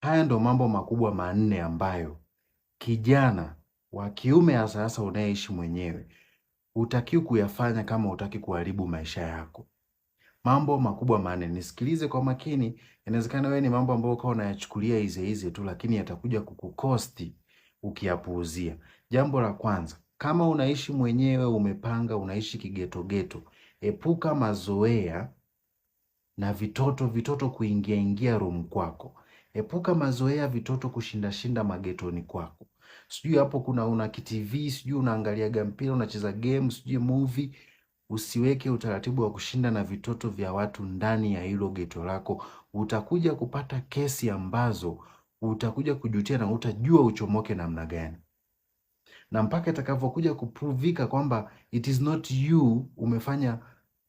Haya ndo mambo makubwa manne ambayo kijana wa kiume hasa unayeishi mwenyewe hutakiwi kuyafanya kama hutaki kuharibu maisha yako. Mambo makubwa manne, nisikilize kwa makini. Inawezekana wewe ni mambo ambayo ukawa unayachukulia hizi tu, lakini yatakuja kukukosti ukiyapuuzia. Jambo la kwanza, kama unaishi mwenyewe, umepanga, unaishi kigeto, epuka mazoea na vitoto kuingia room kwako. Epuka mazoea vitoto kushinda magetoni kwako. Sijui hapo una kitv, sijui unaangalia mpira, unacheza game, sijui movie. Usiweke utaratibu wa kushinda na vitoto vya watu ndani ya hilo geto lako. Utakuja kupata kesi ambazo utakuja kujutia na utajua uchomoke namna gani. Na mpaka itakavyokuja kuprovika kwamba it is not you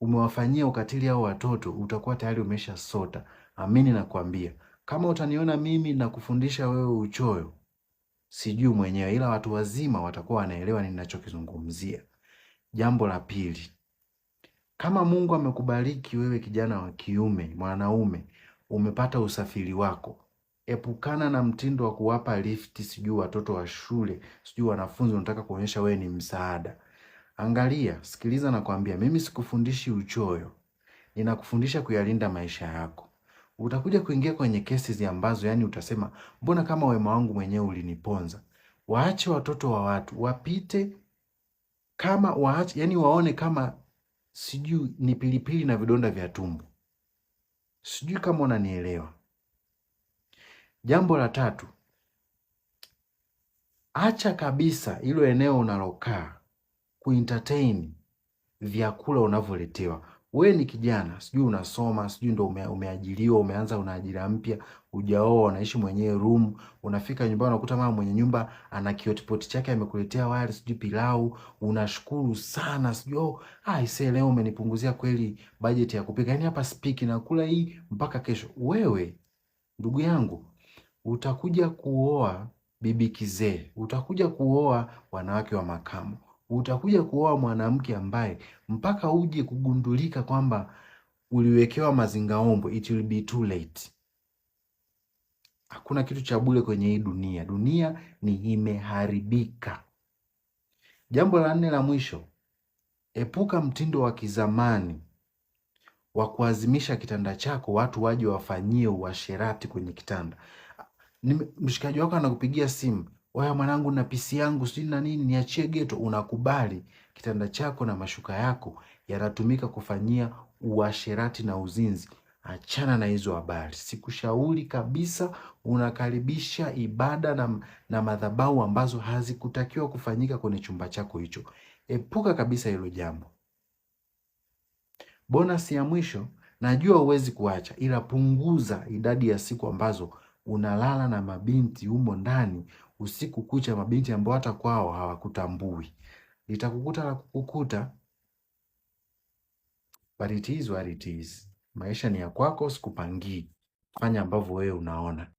umewafanyia ukatili hao watoto, utakuwa tayari umesha sota. Amini nakwambia. Kama utaniona mimi na kufundisha wewe uchoyo, sijui mwenyewe, ila watu wazima watakuwa wanaelewa ninachokizungumzia. Jambo la pili, kama Mungu amekubariki wewe kijana wa kiume, mwanaume, umepata usafiri wako, epukana na mtindo wa kuwapa lifti sijui watoto wa shule, sijui wanafunzi unataka kuonyesha wewe ni msaada. Angalia, sikiliza na kuambia, mimi sikufundishi uchoyo. Ninakufundisha kuyalinda maisha yako. Utakuja kuingia kwenye kesi ambazo yani utasema, mbona kama wema wangu mwenyewe uliniponza. Waache watoto wa watu wapite, kama waache, yani waone kama sijui ni pilipili na vidonda vya tumbo. Sijui kama unanielewa. Jambo la tatu, acha kabisa hilo eneo unalokaa kuentertain vyakula unavyoletewa. Wewe ni kijana, sijui unasoma, sijui ndo umeajiriwa, umeanza una ajira mpya, hujaoa, unaishi mwenyewe room, unafika nyumbani unakuta mama mwenye nyumba ana kiotipoti chake amekuletea wali, sijui pilau, unashukuru sana, sijui aisee leo umenipunguzia kweli budget ya kupika. Yaani hapa spiki na kula hii mpaka kesho. Wewe ndugu yangu, utakuja kuoa bibi kizee, utakuja kuoa wanawake wa makamu, utakuja kuoa mwanamke ambaye mpaka uje kugundulika kwamba uliwekewa mazingaombo, it will be too late. Hakuna kitu cha bure kwenye hii dunia. Dunia ni imeharibika. Jambo la nne la mwisho, epuka mtindo wa kizamani wa kuazimisha kitanda chako watu waje wafanyie uasherati kwenye kitanda. Mshikaji wako anakupigia simu, wewe mwanangu na pisi yangu sijui na nini, niachie geto. Unakubali kitanda chako na mashuka yako yanatumika kufanyia uasherati na uzinzi. Achana na hizo habari. Sikushauri kabisa. Unakaribisha ibada na madhabahu ambazo hazikutakiwa kufanyika kwenye chumba chako hicho. Epuka kabisa hilo jambo. Bonus ya mwisho, najua huwezi kuacha, ila punguza idadi ya siku ambazo unalala na mabinti humo ndani usiku kucha, mabinti ambao hata kwao hawakutambui. Litakukuta la kukukuta, but it is what it is. Maisha ni ya kwako, sikupangii. Fanya ambavyo wewe unaona.